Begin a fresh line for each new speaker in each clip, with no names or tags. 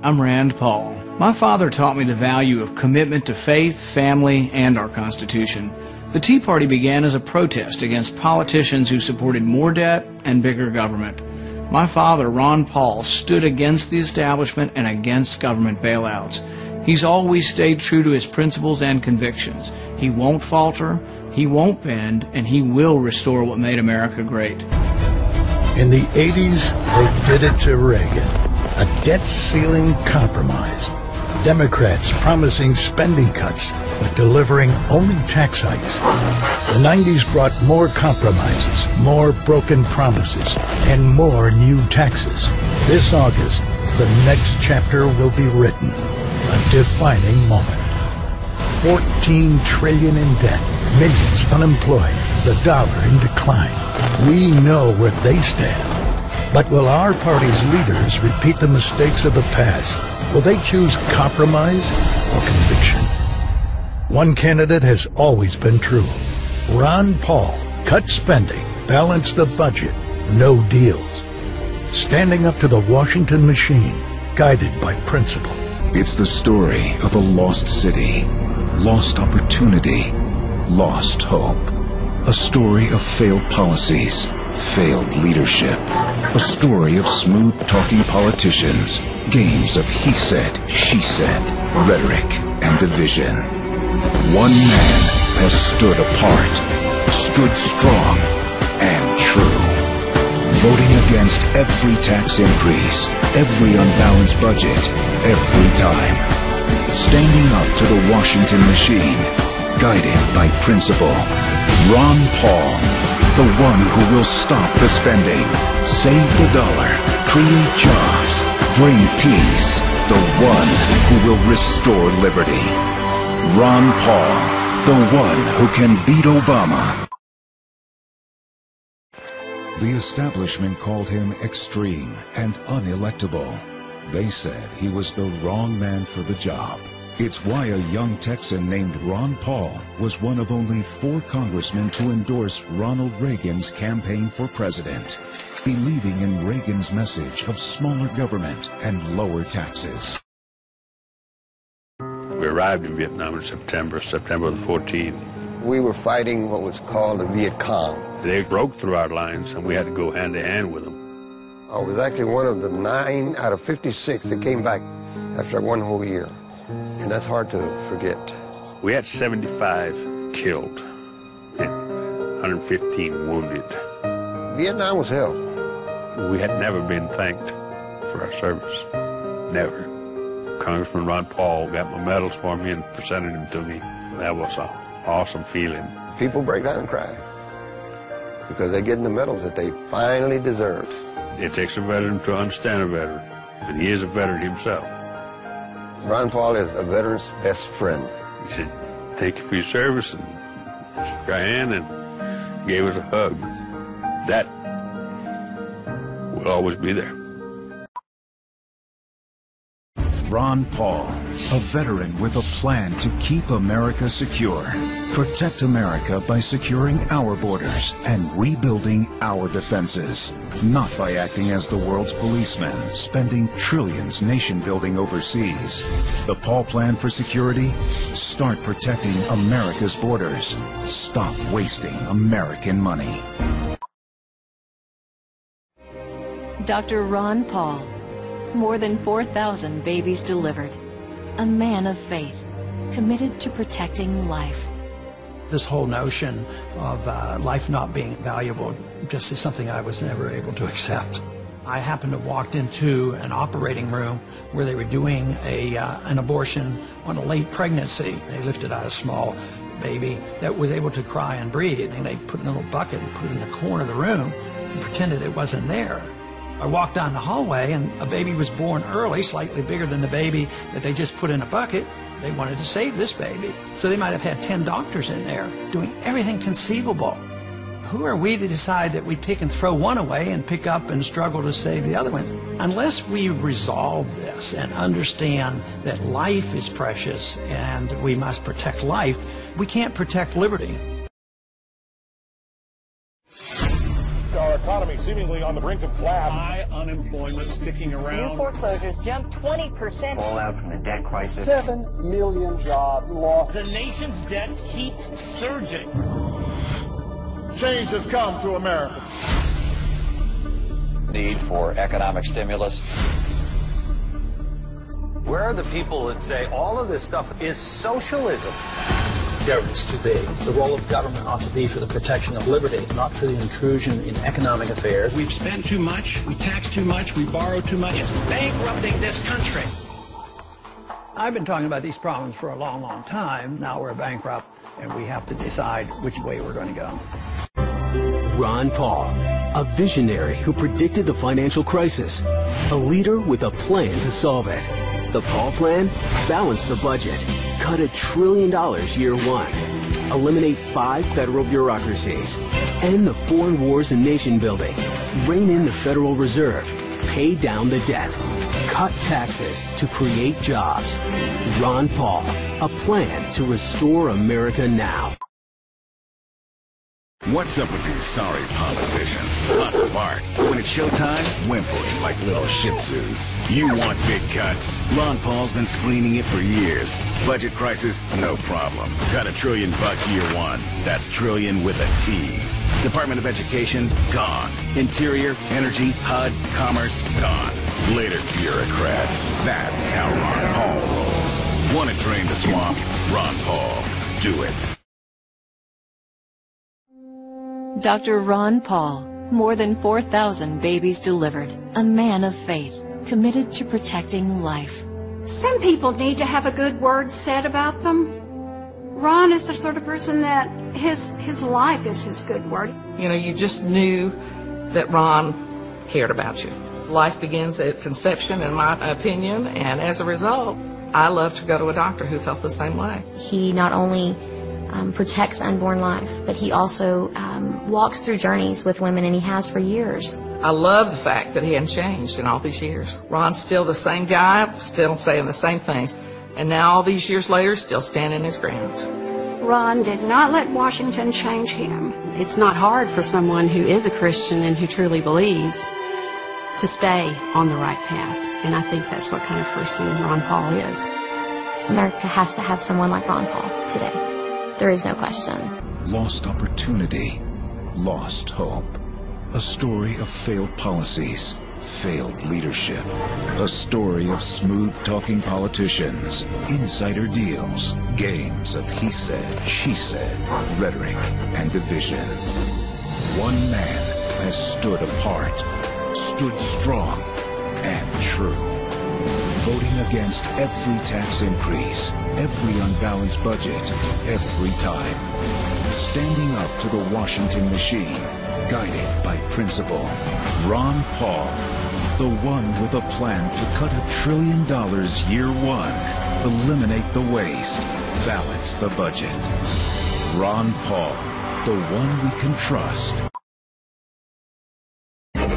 I'm Rand Paul. My father taught me the value of commitment to faith, family, and our Constitution. The Tea Party began as a protest against politicians who supported more debt and bigger government. My father, Ron Paul, stood against the establishment and against government bailouts. He's always stayed true to his principles and convictions. He won't falter, he won't bend, and he will restore what made America great.
In the 80s, they did it to Reagan. A debt-ceiling compromise. Democrats promising spending cuts, but delivering only tax hikes. The 90s brought more compromises, more broken promises, and more new taxes. This August, the next chapter will be written. A defining moment. 14 trillion in debt, millions unemployed, the dollar in decline. We know where they stand. But will our party's leaders repeat the mistakes of the past? Will they choose compromise or conviction? One candidate has always been true. Ron Paul. Cut spending, balance the budget, no deals. Standing up to the Washington machine, guided by principle.
It's the story of a lost city, lost opportunity, lost hope. A story of failed policies, failed leadership. A story of smooth-talking politicians, games of he said, she said, rhetoric and division. One man has stood apart, stood strong and true. Voting against every tax increase, every unbalanced budget, every time. Standing up to the Washington machine, guided by principle. Ron Paul, the one who will stop the spending, save the dollar, create jobs, bring peace, the one who will restore liberty. Ron Paul, the one who can beat Obama. The establishment called him extreme and unelectable. They said he was the wrong man for the job. It's why a young Texan named Ron Paul was one of only 4 congressmen to endorse Ronald Reagan's campaign for president, believing in Reagan's message of smaller government and lower taxes.
We arrived in Vietnam in September the 14th.
We were fighting what was called the Viet Cong.
They broke through our lines and we had to go hand to hand with them.
I was actually one of the 9 out of 56 that came back after 1 whole year. And that's hard to forget.
We had 75 killed and 115 wounded.
Vietnam was hell.
We had never been thanked for our service. Never. Congressman Ron Paul got my medals for me and presented them to me. That was an awesome feeling.
People break down and cry because they're getting the medals that they finally deserved.
It takes a veteran to understand a veteran, and he is a veteran himself.
Ron Paul is a veteran's best friend.
He said, "Thank you for your service," and shook our hand and gave us a hug. That will always be there.
Ron Paul, a veteran with a plan to keep America secure. Protect America by securing our borders and rebuilding our defenses. Not by acting as the world's policeman, spending trillions nation-building overseas. The Paul plan for security? Start protecting America's borders. Stop wasting American money.
Dr. Ron Paul. More than 4,000 babies delivered. A man of faith, committed to protecting life.
This whole notion of life not being valuable just is something I was never able to accept. I happened to walk into an operating room where they were doing an abortion on a late pregnancy. They lifted out a small baby that was able to cry and breathe, and they put it in a little bucket and put it in the corner of the room and pretended it wasn't there. I walked down the hallway and a baby was born early, slightly bigger than the baby that they just put in a bucket. They wanted to save this baby. So they might have had 10 doctors in there doing everything conceivable. Who are we to decide that we pick and throw one away and pick up and struggle to save the other ones? Unless we resolve this and understand that life is precious and we must protect life, we can't protect liberty.
Our economy economy seemingly on the brink of collapse. High unemployment sticking around.
New foreclosures jumped 20%.
Fallout from the debt crisis.
7 million jobs lost.
The nation's debt keeps surging.
Change has come to America.
Need for economic stimulus. Where are the people that say all of this stuff is socialism?
Government's too big. The role of government ought to be for the protection of liberty, not for the intrusion in economic affairs.
We've spent too much, we tax too much, we borrow too much. It's bankrupting this country.
I've been talking about these problems for a long, long time. Now we're bankrupt, and we have to decide which way we're going to go.
Ron Paul, a visionary who predicted the financial crisis, a leader with a plan to solve it. The Paul plan? Balance the budget. Cut $1 trillion year one. Eliminate 5 federal bureaucracies. End the foreign wars and nation building. Rein in the Federal Reserve. Pay down the debt. Cut taxes to create jobs. Ron Paul, a plan to restore America now.
What's up with these sorry politicians? Lots of art. When it's showtime, whimpering like little shih tzus. You want big cuts. Ron Paul's been screaming it for years. Budget crisis? No problem. Cut $1 trillion year one. That's trillion with a T. Department of Education? Gone. Interior, Energy, HUD, Commerce? Gone. Later, bureaucrats. That's how Ron Paul rolls. Want to drain the swamp? Ron Paul. Do it.
Dr. Ron Paul, more than 4,000 babies delivered, a man of faith, committed to protecting life.
Some people need to have a good word said about them. Ron is the sort of person that his life is his good word.
You know, you just knew that Ron cared about you. Life begins at conception, in my opinion, and as a result, I love to go to a doctor who felt the same way.
He not only protects unborn life, but he also walks through journeys with women, and he has for years.
I love the fact that he hadn't changed in all these years. Ron's still the same guy, still saying the same things, and now all these years later, still standing his ground.
Ron did not let Washington change him.
It's not hard for someone who is a Christian and who truly believes to stay on the right path, and I think that's what kind of person Ron Paul is.
America has to have someone like Ron Paul today. There is no question.
Lost opportunity, lost hope. A story of failed policies, failed leadership. A story of smooth-talking politicians, insider deals, games of he said, she said, rhetoric, and division. One man has stood apart, stood strong and true. Voting against every tax increase, every unbalanced budget, every time. Standing up to the Washington machine, guided by principle. Ron Paul, the one with a plan to cut $1 trillion year one, eliminate the waste, balance the budget. Ron Paul, the one we can trust.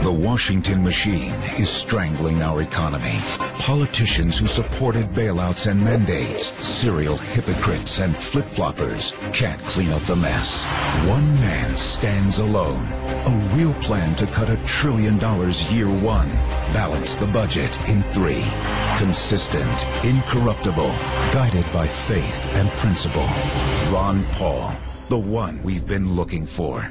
The Washington machine is strangling our economy. Politicians who supported bailouts and mandates, serial hypocrites and flip-floppers can't clean up the mess. One man stands alone. A real plan to cut $1 trillion year one. Balance the budget in 3. Consistent, incorruptible, guided by faith and principle. Ron Paul, the one we've been looking for.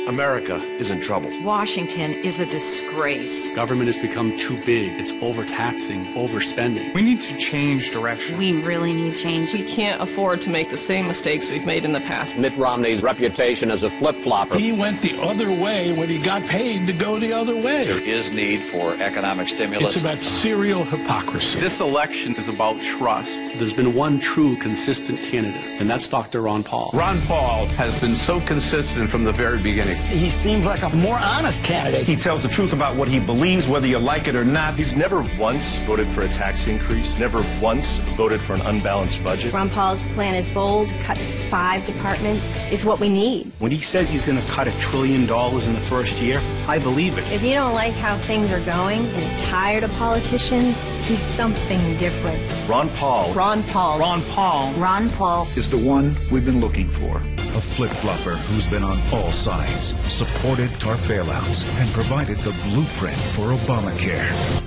America is in trouble.
Washington is a disgrace.
Government has become too big. It's overtaxing, overspending. We need to change direction.
We really need change.
We can't afford to make the same mistakes we've made in the past.
Mitt Romney's reputation as a flip-flopper.
He went the other way when he got paid to go the other way.
There is need for economic stimulus.
It's about serial hypocrisy.
This election is about trust. There's been one true, consistent candidate, and that's Dr. Ron Paul.
Ron Paul has been so consistent from the very beginning.
He seems like a more honest candidate.
He tells the truth about what he believes, whether you like it or not.
He's never once voted for a tax increase, never once voted for an unbalanced budget.
Ron Paul's plan is bold, cuts 5 departments. It's what we need.
When he says he's going to cut $1 trillion in the first year, I believe it.
If you don't like how things are going and you're tired of politicians, he's something different.
Ron Paul.
Ron Paul.
Ron Paul.
Ron Paul
is the one we've been looking for.
a flip-flopper who's been on all sides, supported TARP bailouts, and provided the blueprint for Obamacare.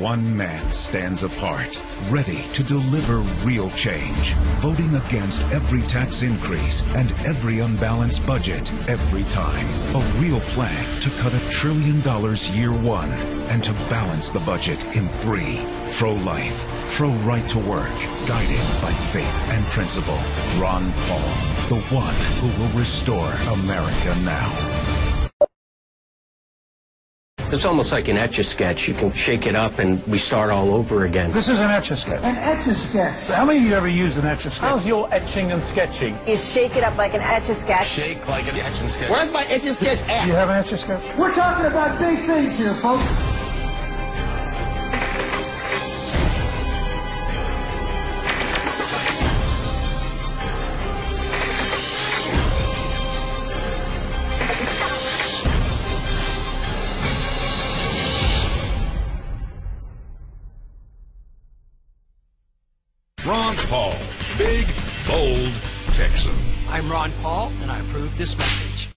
One man stands apart, ready to deliver real change, voting against every tax increase and every unbalanced budget every time. A real plan to cut $1 trillion year one and to balance the budget in 3. Pro-life, pro-right to work, guided by faith and principle. Ron Paul, the one who will restore America now.
It's almost like an Etch-a-Sketch. You can shake it up and we start all over again.
This is an Etch-a-Sketch.
An Etch-a-Sketch.
How many of you ever used an Etch-a-Sketch?
How's your etching and sketching?
You shake it up like an Etch-a-Sketch.
Shake like an Etch-a-Sketch.
Where's my Etch-a-Sketch at? Do you have an Etch-a-Sketch?
We're talking about big things here, folks.
Ron Paul, big, bold Texan.
I'm Ron Paul, and I approve this message.